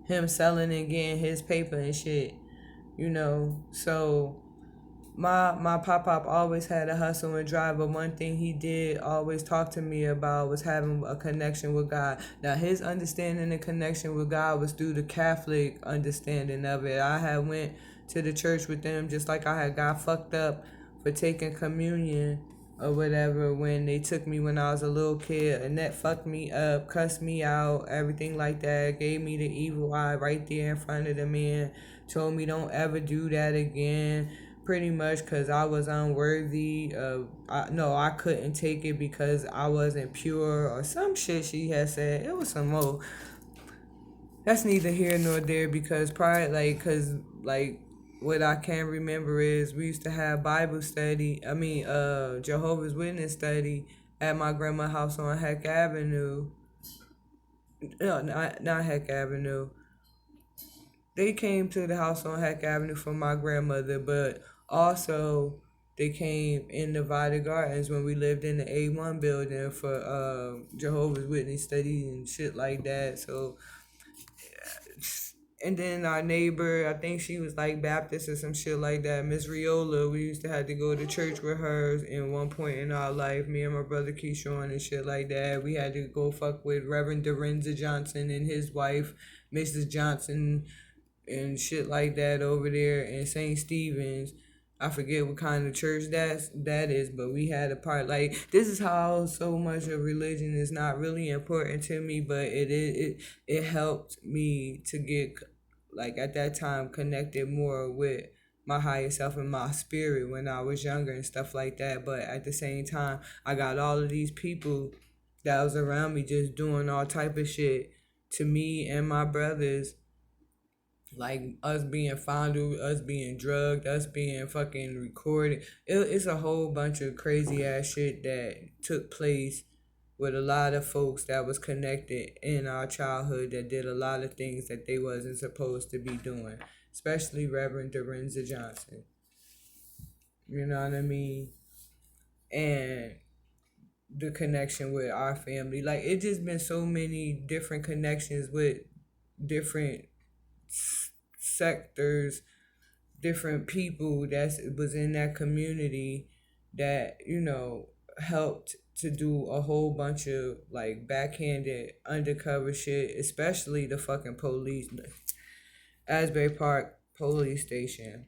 him selling and getting his paper and shit, you know. So my pop always had a hustle and drive, but one thing he did always talk to me about was having a connection with God. Now his understanding and connection with God was through the Catholic understanding of it. I had went to the church with them just like I had got fucked up for taking communion or whatever when they took me when I was a little kid, and that fucked me up, cussed me out, everything like that, gave me the evil eye right there in front of the man, told me don't ever do that again, pretty much because I was unworthy of, no, I couldn't take it because I wasn't pure or some shit she had said. It was some more. That's neither here nor there because prior, like, what I can remember is we used to have Bible study. Jehovah's Witness study at my grandma's house on Heck Avenue. No, not Heck Avenue. They came to the house on Heck Avenue for my grandmother, but also they came in Nevada Gardens when we lived in the A1 building for Jehovah's Witness study and shit like that. So, and then our neighbor, I think she was like Baptist or some shit like that, Miss Riola, we used to have to go to church with her in one point in our life, me and my brother Keyshawn and shit like that. We had to go fuck with Reverend Dorenza Johnson and his wife, Mrs. Johnson, and shit like that over there in St. Stephen's. I forget what kind of church that is, but we had a part. Like, this is how so much of religion is not really important to me, but it helped me to get, like, at that time connected more with my higher self and my spirit when I was younger and stuff like that. But at the same time, I got all of these people that was around me just doing all type of shit to me and my brothers, like us being fondled, us being drugged, us being fucking recorded. It's a whole bunch of crazy ass shit that took place with a lot of folks that was connected in our childhood that did a lot of things that they wasn't supposed to be doing, especially Reverend Dorenza Johnson. You know what I mean? And the connection with our family. Like, it just been so many different connections with different sectors, different people that was in that community that, helped to do a whole bunch of like backhanded undercover shit, especially the fucking police. Asbury Park police station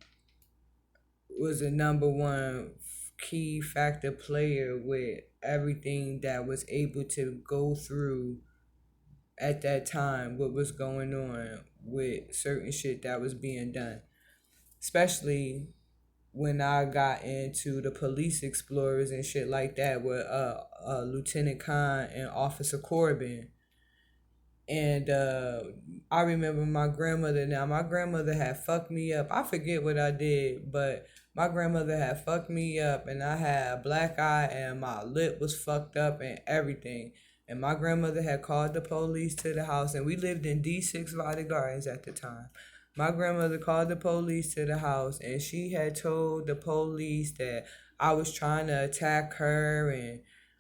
was a number one key factor player with everything that was able to go through at that time, what was going on with certain shit that was being done, especially when I got into the police explorers and shit like that with Lieutenant Khan and Officer Corbin. And I remember my grandmother. Now, my grandmother had fucked me up. I forget what I did, but my grandmother had fucked me up, and I had a black eye, and my lip was fucked up, and everything. And my grandmother had called the police to the house, and we lived in D6 Valley Gardens at the time. My grandmother called the police to the house, and she had told the police that I was trying to attack her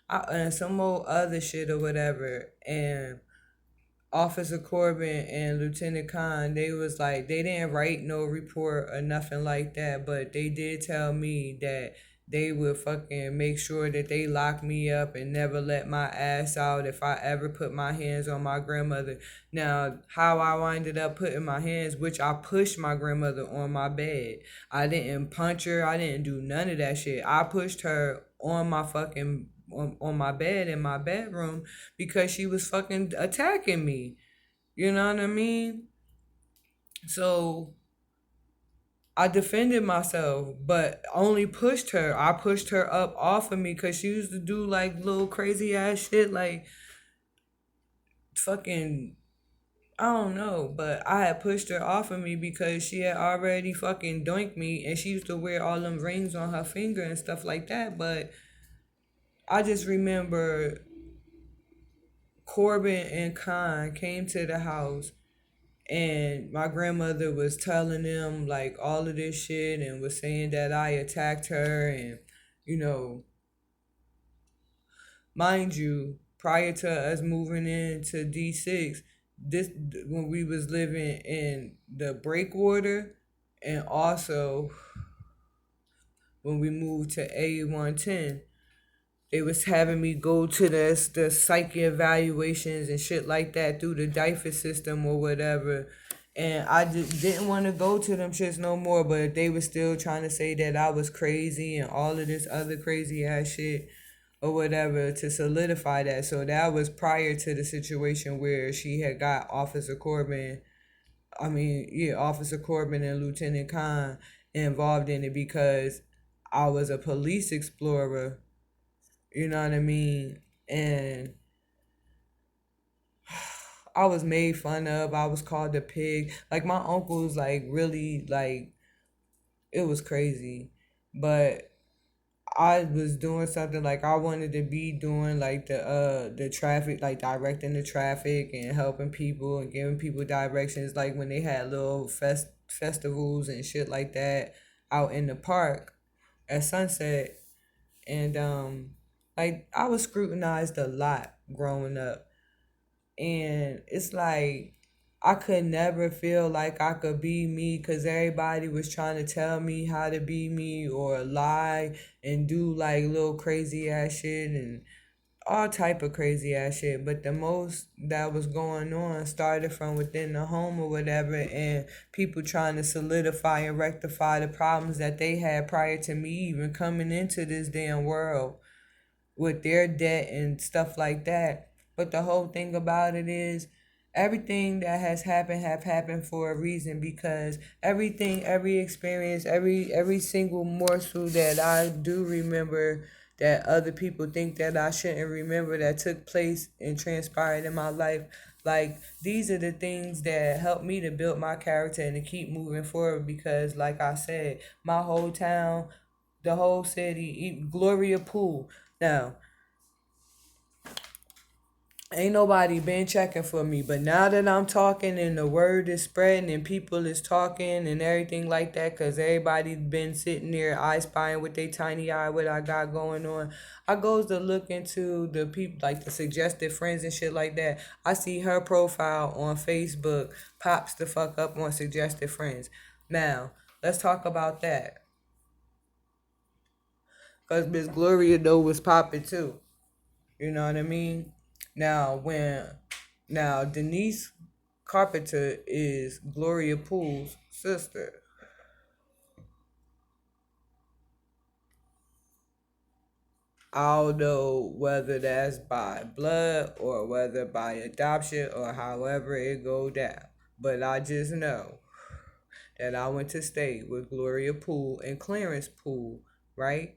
and some more other shit or whatever. And Officer Corbin and Lieutenant Khan, they was like, they didn't write no report or nothing like that, but they did tell me that they would fucking make sure that they lock me up and never let my ass out if I ever put my hands on my grandmother. Now, how I winded up putting my hands, which I pushed my grandmother on my bed. I didn't punch her. I didn't do none of that shit. I pushed her on my fucking on my bed in my bedroom because she was fucking attacking me. You know what I mean? So I defended myself, but only pushed her. I pushed her up off of me because she used to do like little crazy ass shit, like fucking, I don't know, but I had pushed her off of me because she had already fucking doinked me, and she used to wear all them rings on her finger and stuff like that. But I just remember Corbin and Khan came to the house, and my grandmother was telling them like all of this shit and was saying that I attacked her. And, you know, mind you, prior to us moving into D6, this when we was living in the breakwater, and also when we moved to A110, they was having me go to the psyche evaluations and shit like that through the DIFA system or whatever. And I just didn't want to go to them shits no more, but they was still trying to say that I was crazy and all of this other crazy ass shit or whatever to solidify that. So that was prior to the situation where she had got Officer Corbin and Lieutenant Khan involved in it, because I was a police explorer, you know what I mean? And I was made fun of. I was called a pig. Like my uncles, like really, like it was crazy. But I was doing something like I wanted to be doing, like the traffic, like directing the traffic and helping people and giving people directions, like when they had little festivals and shit like that out in the park at sunset. And like I was scrutinized a lot growing up, and it's like I could never feel like I could be me because everybody was trying to tell me how to be me or lie and do like little crazy ass shit and all type of crazy ass shit. But the most that was going on started from within the home or whatever, and people trying to solidify and rectify the problems that they had prior to me even coming into this damn world with their debt and stuff like that. But the whole thing about it is everything that has happened have happened for a reason, because everything, every experience, every single morsel that I do remember that other people think that I shouldn't remember that took place and transpired in my life, like these are the things that helped me to build my character and to keep moving forward, because like I said, my whole town, the whole city, Gloria Pool. Now, ain't nobody been checking for me, but now that I'm talking and the word is spreading and people is talking and everything like that, because everybody been sitting there eye spying with their tiny eye what I got going on, I goes to look into the people, like the suggested friends and shit like that. I see her profile on Facebook pops the fuck up on suggested friends. Now, let's talk about that, because Miss Gloria though was popping too. You know what I mean? Now, Denise Carpenter is Gloria Poole's sister. I don't know whether that's by blood or whether by adoption or however it go down. But I just know that I went to state with Gloria Poole and Clarence Poole, right?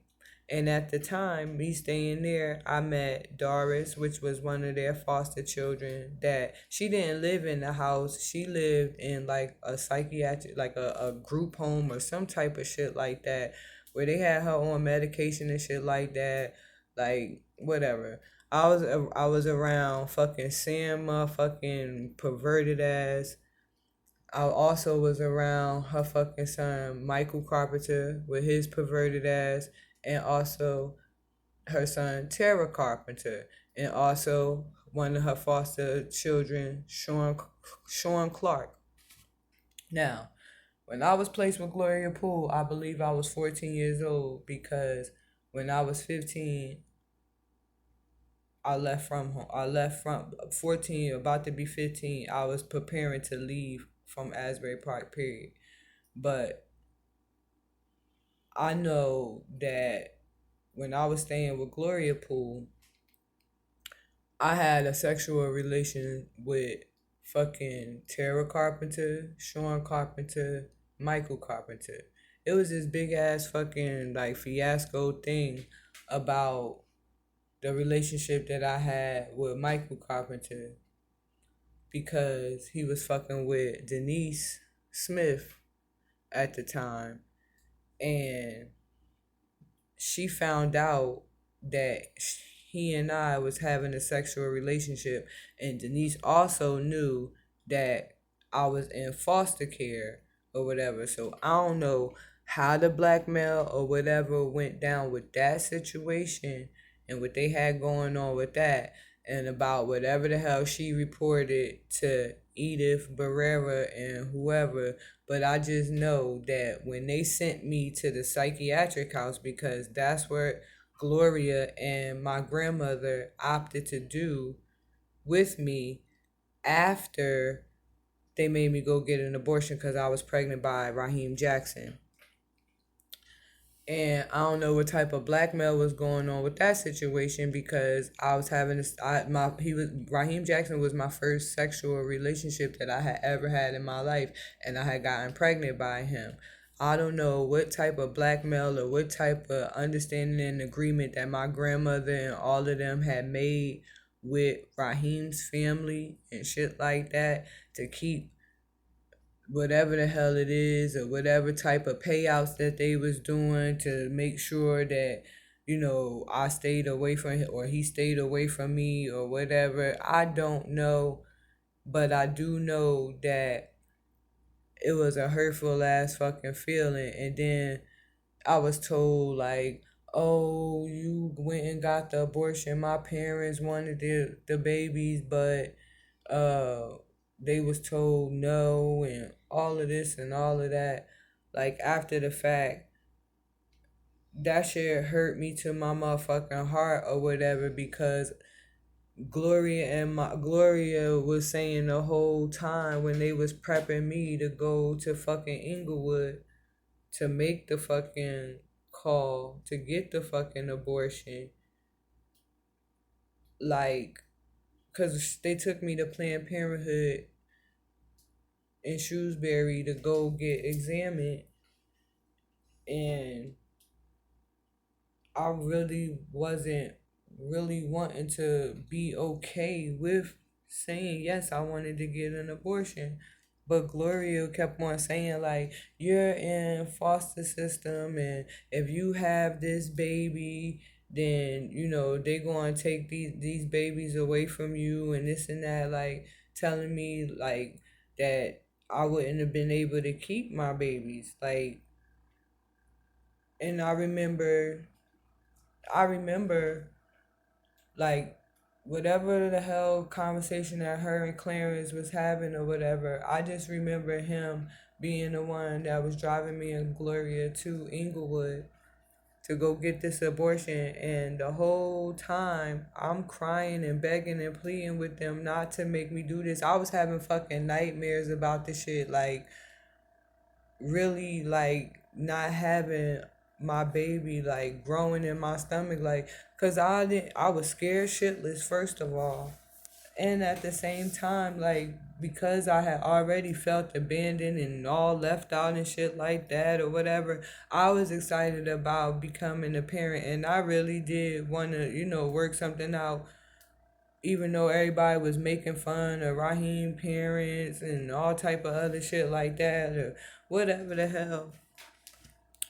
And at the time, me staying there, I met Doris, which was one of their foster children. That she didn't live in the house; she lived in like a psychiatric, like a group home or some type of shit like that, where they had her on medication and shit like that, like whatever. I was around fucking Sam, motherfucking perverted ass. I also was around her fucking son, Michael Carpenter, with his perverted ass, and also her son, Tara Carpenter, and also one of her foster children, Sean Clark. Now, when I was placed with Gloria Poole, I believe I was 14 years old, because when I was 15, I left from home. I left from 14, about to be 15. I was preparing to leave from Asbury Park, period. But I know that when I was staying with Gloria Poole, I had a sexual relation with fucking Tara Carpenter, Sean Carpenter, Michael Carpenter. It was this big ass fucking like fiasco thing about the relationship that I had with Michael Carpenter, because he was fucking with Denise Smith at the time, and she found out that he and I was having a sexual relationship, and Denise also knew that I was in foster care or whatever. So I don't know how the blackmail or whatever went down with that situation and what they had going on with that. and about whatever the hell she reported to Edith Barrera and whoever. But I just know that when they sent me to the psychiatric house, because that's where Gloria and my grandmother opted to do with me after they made me go get an abortion because I was pregnant by Raheem Jackson. And I don't know what type of blackmail was going on with that situation because I was having this. Raheem Jackson was my first sexual relationship that I had ever had in my life, and I had gotten pregnant by him. I don't know what type of blackmail or what type of understanding and agreement that my grandmother and all of them had made with Raheem's family and shit like that to keep whatever the hell it is or whatever type of payouts that they was doing to make sure that I stayed away from him or he stayed away from me or whatever. I don't know, but I do know that it was a hurtful ass fucking feeling. And then I was told like, oh, you went and got the abortion. My parents wanted the babies, but uh they was told no and all of this and all of that. Like after the fact, that shit hurt me to my motherfucking heart or whatever because Gloria was saying the whole time when they was prepping me to go to fucking Inglewood to make the fucking call to get the fucking abortion, like, cause they took me to Planned Parenthood in Shrewsbury to go get examined, and I really wasn't really wanting to be okay with saying yes, I wanted to get an abortion. But Gloria kept on saying like you're in foster system and if you have this baby then they gonna take these babies away from you and this and that, like telling me like that I wouldn't have been able to keep my babies, like. And I remember like whatever the hell conversation that her and Clarence was having or whatever. I just remember him being the one that was driving me and Gloria to Inglewood to go get this abortion, and the whole time I'm crying and begging and pleading with them not to make me do this. I was having fucking nightmares about this shit, like really like not having my baby like growing in my stomach, like because I was scared shitless first of all, and at the same time like because I had already felt abandoned and all left out and shit like that or whatever. I was excited about becoming a parent and I really did want to work something out, even though everybody was making fun of Raheem parents and all type of other shit like that or whatever the hell.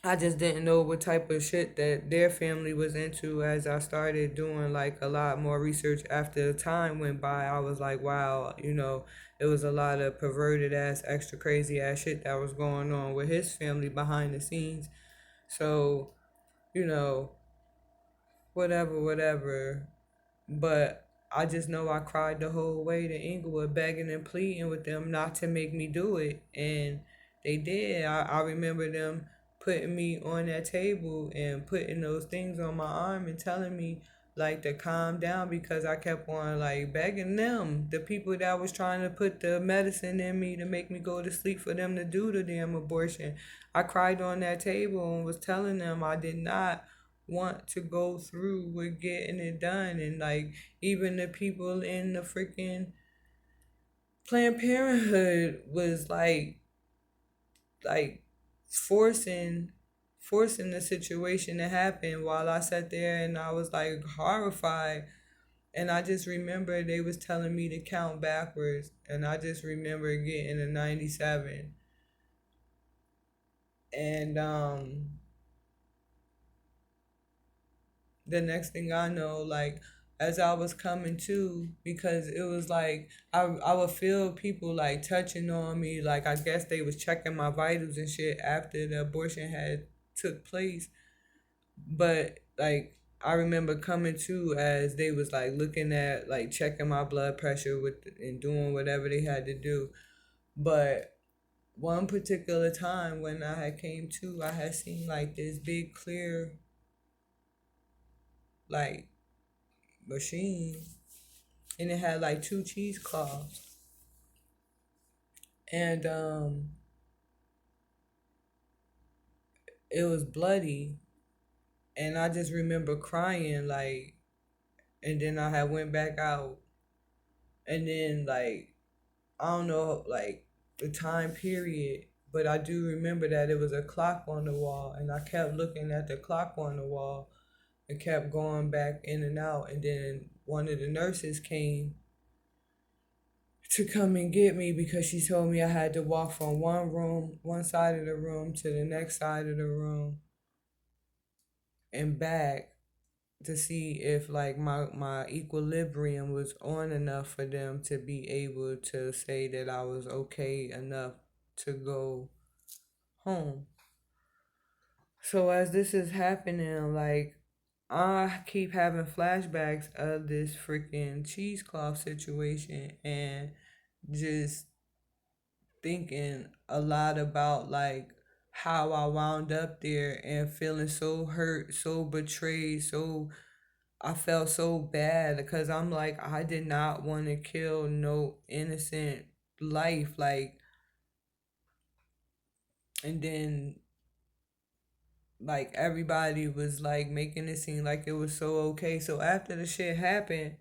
I just didn't know what type of shit that their family was into as I started doing like a lot more research after the time went by. I was like, wow, it was a lot of perverted ass, extra crazy ass shit that was going on with his family behind the scenes. So, you know, whatever. But I just know I cried the whole way to Inglewood, begging and pleading with them not to make me do it. And they did. I remember them putting me on that table and putting those things on my arm and telling me like to calm down because I kept on like begging them, the people that was trying to put the medicine in me to make me go to sleep, for them to do the damn abortion. I cried on that table and was telling them I did not want to go through with getting it done. And like even the people in the freaking Planned Parenthood was like forcing the situation to happen while I sat there and I was like horrified. And I just remember they was telling me to count backwards and I just remember getting a 97. And the next thing I know, like as I was coming to, because it was like I would feel people like touching on me, like I guess they was checking my vitals and shit after the abortion had took place. But like I remember coming to as they was like looking at like checking my blood pressure with and doing whatever they had to do. But one particular time when I had came to, I had seen like this big clear like machine, and it had like two cheesecloths, and it was bloody, and I just remember crying like, and then I had went back out, and then like I don't know like the time period, but I do remember that it was a clock on the wall, and I kept looking at the clock on the wall and kept going back in and out, and then one of the nurses came to come and get me because she told me I had to walk from one side of the room to the next side of the room and back to see if like my equilibrium was on enough for them to be able to say that I was okay enough to go home. So as this is happening, like I keep having flashbacks of this freaking cheesecloth situation and just thinking a lot about like how I wound up there and feeling so hurt, so betrayed, so I felt so bad because I'm like I did not want to kill no innocent life like, and then like everybody was like making it seem like it was so okay. So after the shit happened,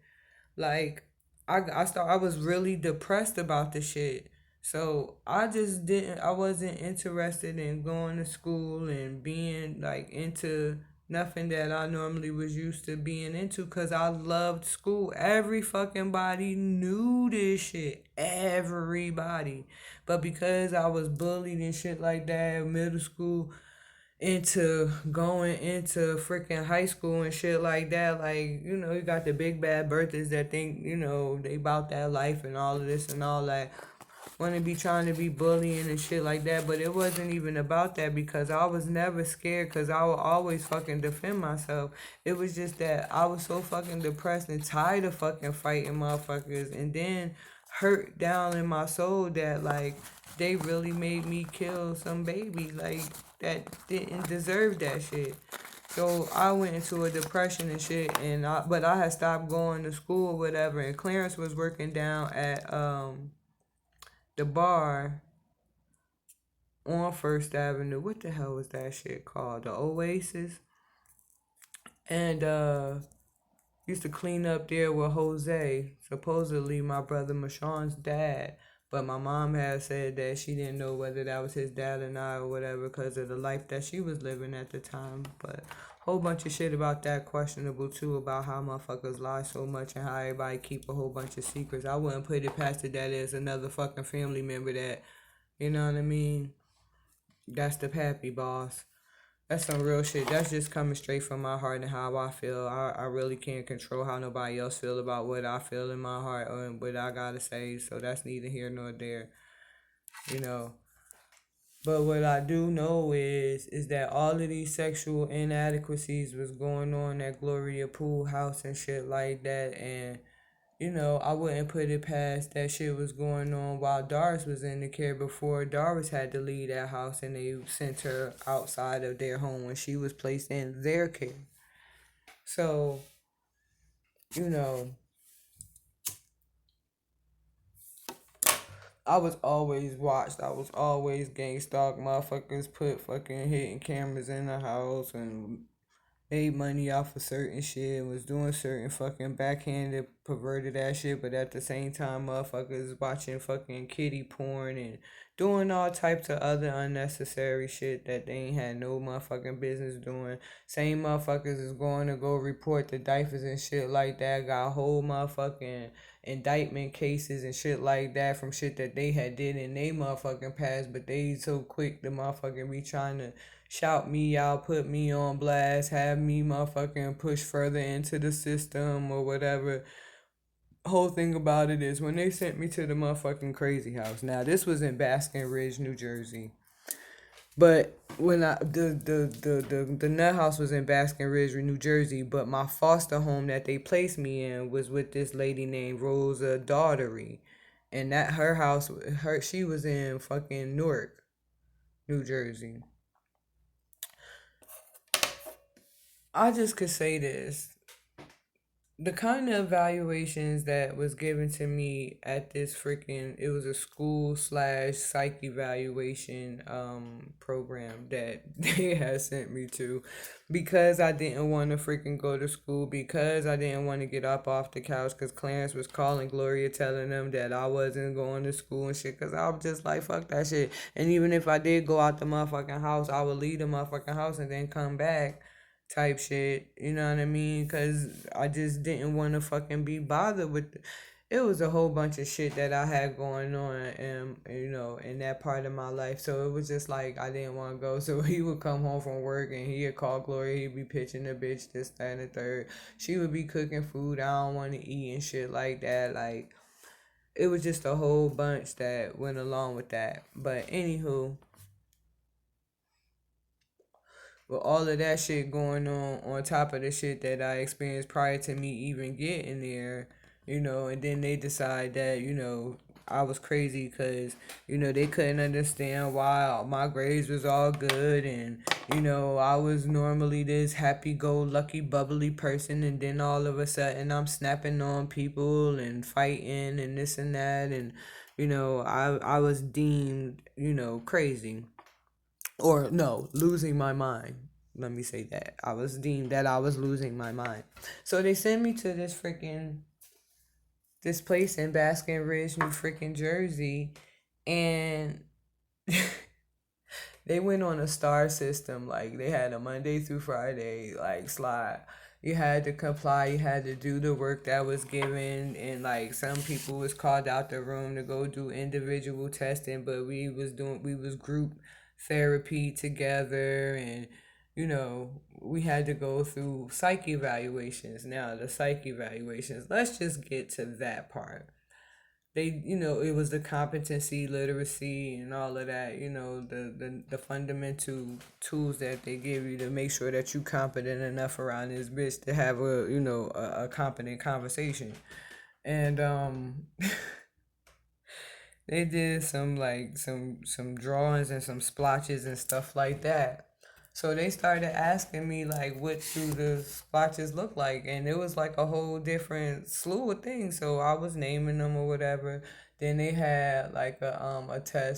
like I was really depressed about the shit. So I wasn't interested in going to school and being like into nothing that I normally was used to being into because I loved school. Every fucking body knew this shit. Everybody. But because I was bullied and shit like that in middle school, into going into freaking high school and shit like that. Like, you got the big bad birthdays that think, they about that life and all of this and all that. Want to be trying to be bullying and shit like that. But it wasn't even about that because I was never scared because I would always fucking defend myself. It was just that I was so fucking depressed and tired of fucking fighting motherfuckers. And then hurt down in my soul that like they really made me kill some baby like that didn't deserve that shit. So I went into a depression and shit, and but I had stopped going to school or whatever. And Clarence was working down at the bar on First Avenue. What the hell was that shit called? The Oasis. And used to clean up there with Jose, supposedly my brother Mashawn's dad. But my mom had said that she didn't know whether that was his dad or not or whatever because of the life that she was living at the time. But whole bunch of shit about that questionable too, about how motherfuckers lie so much and how everybody keep a whole bunch of secrets. I wouldn't put it past it that is another fucking family member that, you know what I mean? That's the pappy boss. That's some real shit. That's just coming straight from my heart and how I feel. I really can't control how nobody else feel about what I feel in my heart or what I gotta say. So that's neither here nor there, you know. But what I do know is that all of these sexual inadequacies was going on at Gloria Pool House and shit like that, and I wouldn't put it past that shit was going on while Doris was in the care before Doris had to leave that house and they sent her outside of their home when she was placed in their care. So, you know, I was always watched. I was always gang stalked. Motherfuckers put fucking hidden cameras in the house and made money off of certain shit and was doing certain fucking backhanded perverted ass shit, but at the same time motherfuckers watching fucking kitty porn and doing all types of other unnecessary shit that they ain't had no motherfucking business doing. Same motherfuckers is going to go report the diapers and shit like that, got whole motherfucking indictment cases and shit like that from shit that they had did in they motherfucking past, but they so quick to motherfucking be trying to shout me out, put me on blast, have me motherfucking push further into the system or whatever. Whole thing about it is when they sent me to the motherfucking crazy house. Now this was in Baskin Ridge, New Jersey. But when the nut house was in Baskin Ridge, New Jersey, but my foster home that they placed me in was with this lady named Rosa Daughtery, and that her house, her she was in fucking Newark, New Jersey. I just could say this: the kind of evaluations that was given to me at this freaking, it was a school slash psych evaluation program that they had sent me to, because I didn't want to freaking go to school, because I didn't want to get up off the couch, because Clarence was calling Gloria telling them that I wasn't going to school and shit, because I was just like, fuck that shit. And even if I did go out the motherfucking house, I would leave the motherfucking house and then come back type shit. You know what I mean? Because I just didn't want to fucking be bothered with. It was a whole bunch of shit that I had going on, and in that part of my life. So it was just like I didn't want to go. So he would come home from work and he'd call Gloria. He'd be pitching the bitch this, that, and the third. She would be cooking food I don't want to eat and shit like that. Like, it was just a whole bunch that went along with that. But anywho, with all of that shit going on top of the shit that I experienced prior to me even getting there, and then they decide that, I was crazy because, they couldn't understand why my grades was all good, and, I was normally this happy-go-lucky, bubbly person, and then all of a sudden I'm snapping on people and fighting and this and that, and, I was deemed, crazy. Or no, losing my mind. Let me say that. I was deemed that I was losing my mind. So they sent me to this place in Baskin Ridge, New freaking Jersey, and they went on a star system. Like, they had a Monday through Friday like slide. You had to comply, you had to do the work that was given, and like some people was called out the room to go do individual testing, but we was group therapy together, and we had to go through psych evaluations. Now the psych evaluations, let's just get to that part. It was the competency, literacy, and all of that, the fundamental tools that they give you to make sure that you competent enough around this bitch to have a competent conversation. And they did some, like, some drawings and some splotches and stuff like that. So they started asking me, like, what do the splotches look like, and it was like a whole different slew of things. So I was naming them or whatever. Then they had like a test